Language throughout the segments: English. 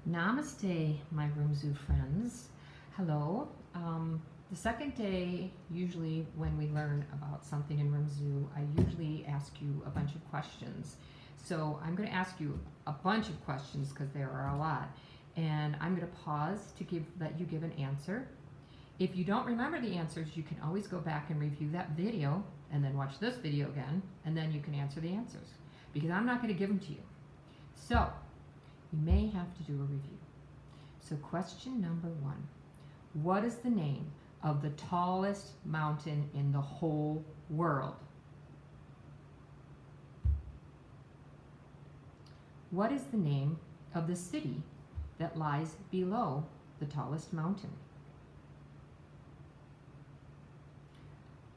Namaste, my Room Zoo friends. Hello. The second day, usually when we learn about something in Room Zoo, I usually ask you a bunch of questions. So I'm going to ask you a bunch of questions because there are a lot. And I'm going to pause to let you give an answer. If you don't remember the answers, you can always go back and review that video and then watch this video again, and then you can answer the answers because I'm not going to give them to you. So you may have to do a review. So question number 1. What is the name of the tallest mountain in the whole world? What is the name of the city that lies below the tallest mountain?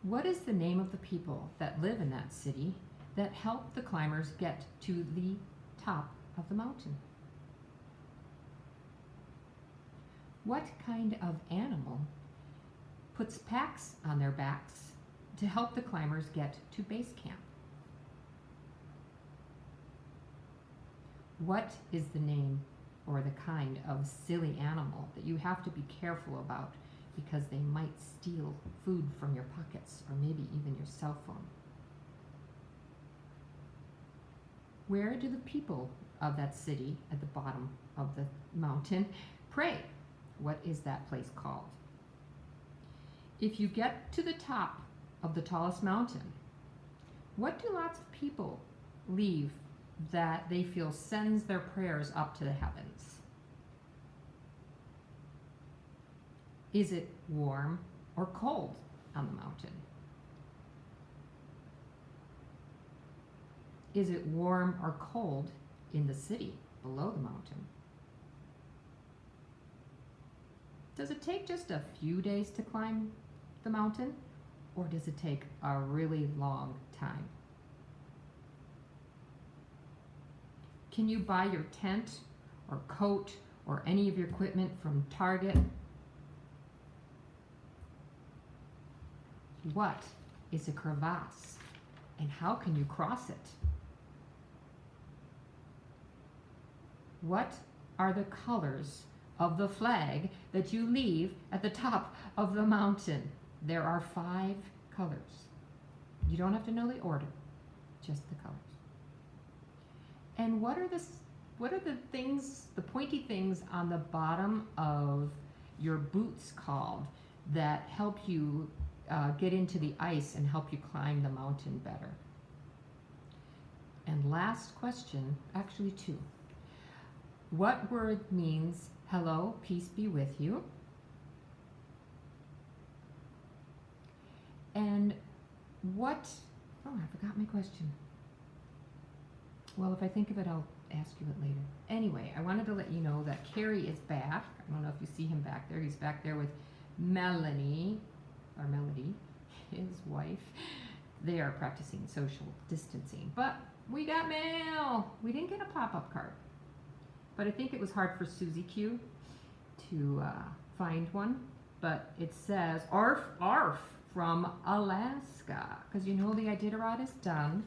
What is the name of the people that live in that city that help the climbers get to the top of the mountain? What kind of animal puts packs on their backs to help the climbers get to base camp? What is the name or the kind of silly animal that you have to be careful about because they might steal food from your pockets or maybe even your cell phone? Where do the people of that city at the bottom of the mountain pray? What is that place called? If you get to the top of the tallest mountain, what do lots of people leave that they feel sends their prayers up to the heavens? Is it warm or cold on the mountain? Is it warm or cold in the city below the mountain? Does it take just a few days to climb the mountain, or does it take a really long time? Can you buy your tent or coat or any of your equipment from Target? What is a crevasse, and how can you cross it? What are the colors of the flag that you leave at the top of the mountain? There are 5 colors. You don't have to know the order, just the colors. And what are the things, the pointy things on the bottom of your boots called that help you get into the ice and help you climb the mountain better? And last question, actually 2. What word means hello, peace be with you? And what, oh, I forgot my question. Well, if I think of it, I'll ask you it later. Anyway, I wanted to let you know that Carrie is back. I don't know if you see him back there. He's back there with Melody, his wife. They are practicing social distancing. But we got mail. We didn't get a pop-up card. But I think it was hard for Susie Q to find one. But it says, ARF, ARF, from Alaska. Because you know the Iditarod is done.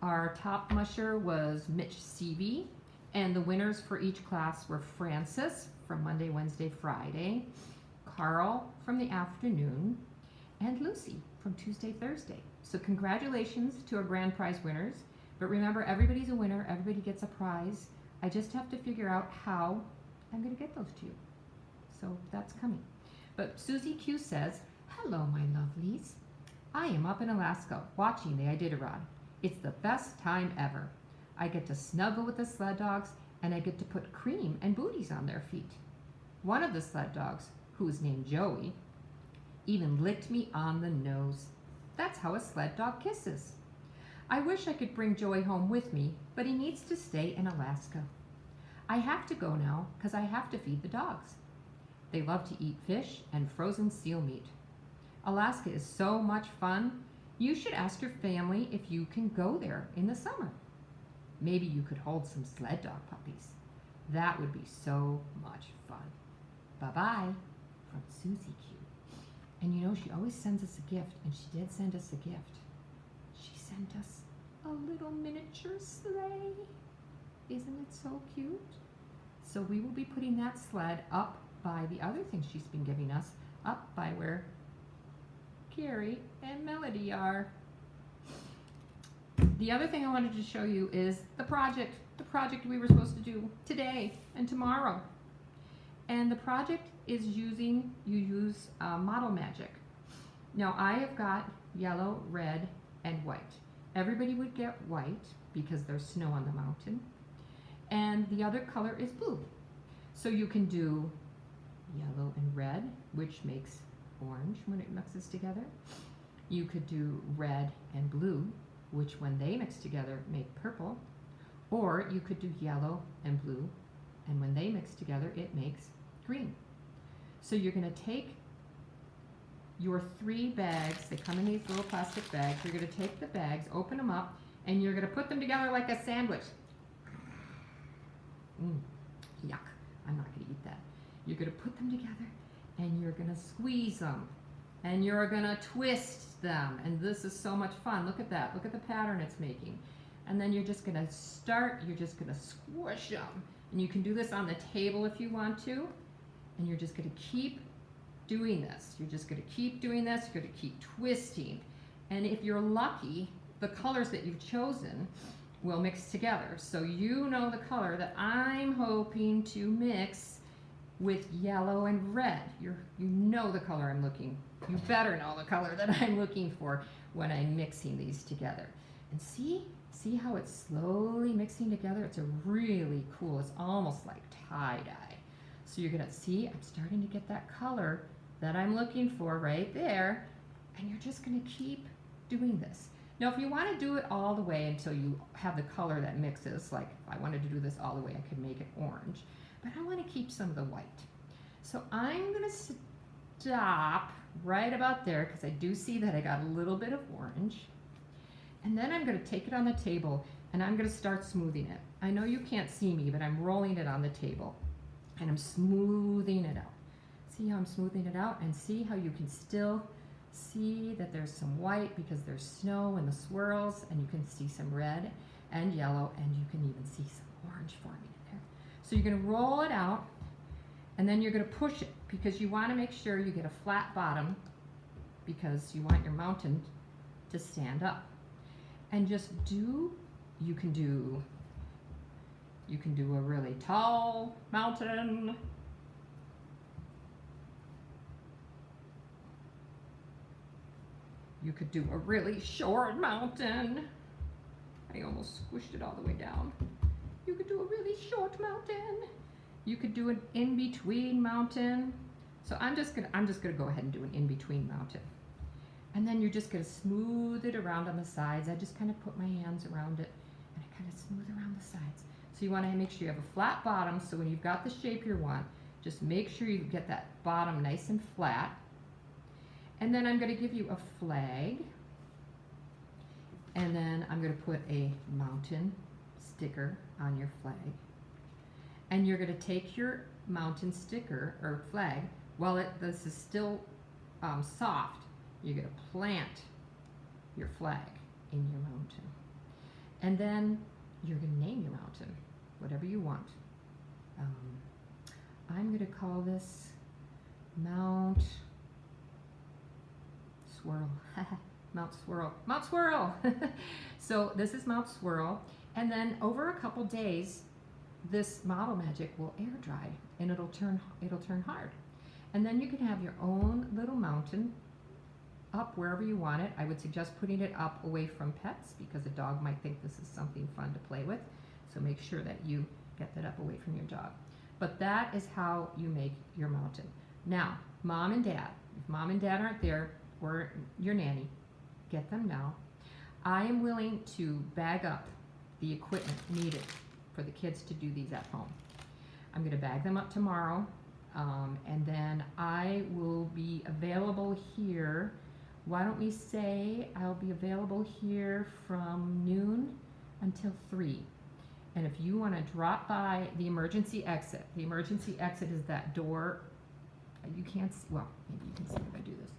Our top musher was Mitch Seavey. And the winners for each class were Francis from Monday, Wednesday, Friday, Carl from the afternoon, and Lucy from Tuesday, Thursday. So congratulations to our grand prize winners. But remember, everybody's a winner. Everybody gets a prize. I just have to figure out how I'm going to get those to you. So that's coming. But Susie Q says, hello, my lovelies. I am up in Alaska watching the Iditarod. It's the best time ever. I get to snuggle with the sled dogs, and I get to put cream and booties on their feet. One of the sled dogs, who is named Joey, even licked me on the nose. That's how a sled dog kisses. I wish I could bring Joey home with me, but he needs to stay in Alaska. I have to go now because I have to feed the dogs. They love to eat fish and frozen seal meat. Alaska is so much fun. You should ask your family if you can go there in the summer. Maybe you could hold some sled dog puppies. That would be so much fun. Bye-bye from Susie Q. And you know, she always sends us a gift, and she did send us a gift. She sent us a little miniature sleigh. Isn't it so cute? So we will be putting that sled up by the other thing she's been giving us, up by where Carrie and Melody are. The other thing I wanted to show you is the project we were supposed to do today and tomorrow. And the project is you use Model Magic. Now I have got yellow, red, and white. Everybody would get white because there's snow on the mountain. And the other color is blue. So you can do yellow and red, which makes orange when it mixes together. You could do red and blue, which when they mix together make purple. Or you could do yellow and blue, and when they mix together it makes green. So you're going to take your 3 bags, they come in these little plastic bags, you're going to take the bags, open them up, and you're going to put them together like a sandwich. Yuck, I'm not going to eat that. You're going to put them together and you're going to squeeze them and you're going to twist them, and this is so much fun. Look at that, look at the pattern it's making. And then you're just going to squish them, and you can do this on the table if you want to, and you're just going to keep doing this. You're just going to keep doing this, you're going to keep twisting, and if you're lucky, the colors that you've chosen will mix together. So you know the color that I'm hoping to mix with yellow and red. You know the color I'm looking. You better know the color that I'm looking for when I'm mixing these together. And see how it's slowly mixing together? It's a really cool, it's almost like tie-dye. So you're gonna see, I'm starting to get that color that I'm looking for right there, and you're just gonna keep doing this. Now, if you want to do it all the way until you have the color that mixes, like if I wanted to do this all the way, I could make it orange, but I want to keep some of the white. So I'm going to stop right about there because I do see that I got a little bit of orange. And then I'm going to take it on the table and I'm going to start smoothing it. I know you can't see me, but I'm rolling it on the table and I'm smoothing it out. See how I'm smoothing it out, and see how you can still see that there's some white because there's snow and the swirls, and you can see some red and yellow, and you can even see some orange forming in there. So you're going to roll it out, and then you're going to push it because you want to make sure you get a flat bottom because you want your mountain to stand up. And just you can do a really tall mountain. You could do a really short mountain. I almost squished it all the way down. You could do a really short mountain. You could do an in-between mountain. So I'm just gonna go ahead and do an in-between mountain. And then you're just gonna smooth it around on the sides. I just kind of put my hands around it and I kind of smooth around the sides. So you want to make sure you have a flat bottom, so when you've got the shape you want, just make sure you get that bottom nice and flat. And then I'm going to give you a flag, and then I'm going to put a mountain sticker on your flag. And you're going to take your mountain sticker or flag, while this is still soft, you're going to plant your flag in your mountain. And then you're going to name your mountain, whatever you want. I'm going to call this Mount Swirl. Mount Swirl. Mount Swirl! So this is Mount Swirl. And then over a couple days, this Model Magic will air dry and it'll turn hard. And then you can have your own little mountain up wherever you want it. I would suggest putting it up away from pets because a dog might think this is something fun to play with. So make sure that you get that up away from your dog. But that is how you make your mountain. Now, mom and dad, if mom and dad aren't there, or your nanny, get them now. I am willing to bag up the equipment needed for the kids to do these at home. I'm going to bag them up tomorrow, and then I will be available here. Why don't we say I'll be available here from noon until 3. And if you want to drop by the emergency exit is that door. You can't see, well, maybe you can see if I do this.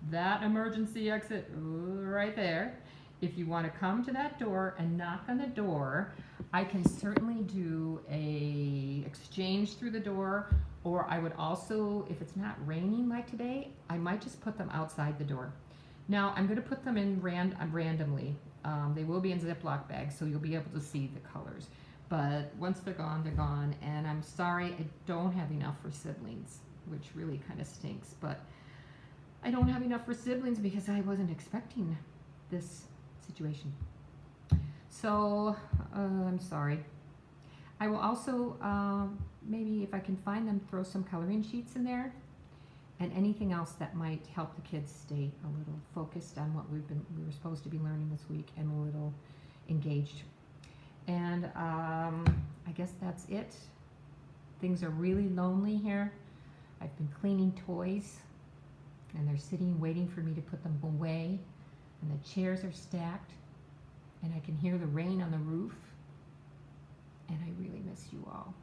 That emergency exit right there. If you want to come to that door and knock on the door, I can certainly do a exchange through the door, or I would also, if it's not raining like today, I might just put them outside the door. Now I'm going to put them in randomly. They will be in Ziploc bags, so you'll be able to see the colors. But once they're gone, they're gone. And I'm sorry, I don't have enough for siblings, which really kind of stinks. But I don't have enough for siblings because I wasn't expecting this situation. So I'm sorry. I will also, maybe if I can find them, throw some coloring sheets in there and anything else that might help the kids stay a little focused on what we were supposed to be learning this week and a little engaged. And I guess that's it. Things are really lonely here. I've been cleaning toys and they're sitting waiting for me to put them away, and the chairs are stacked and I can hear the rain on the roof, and I really miss you all.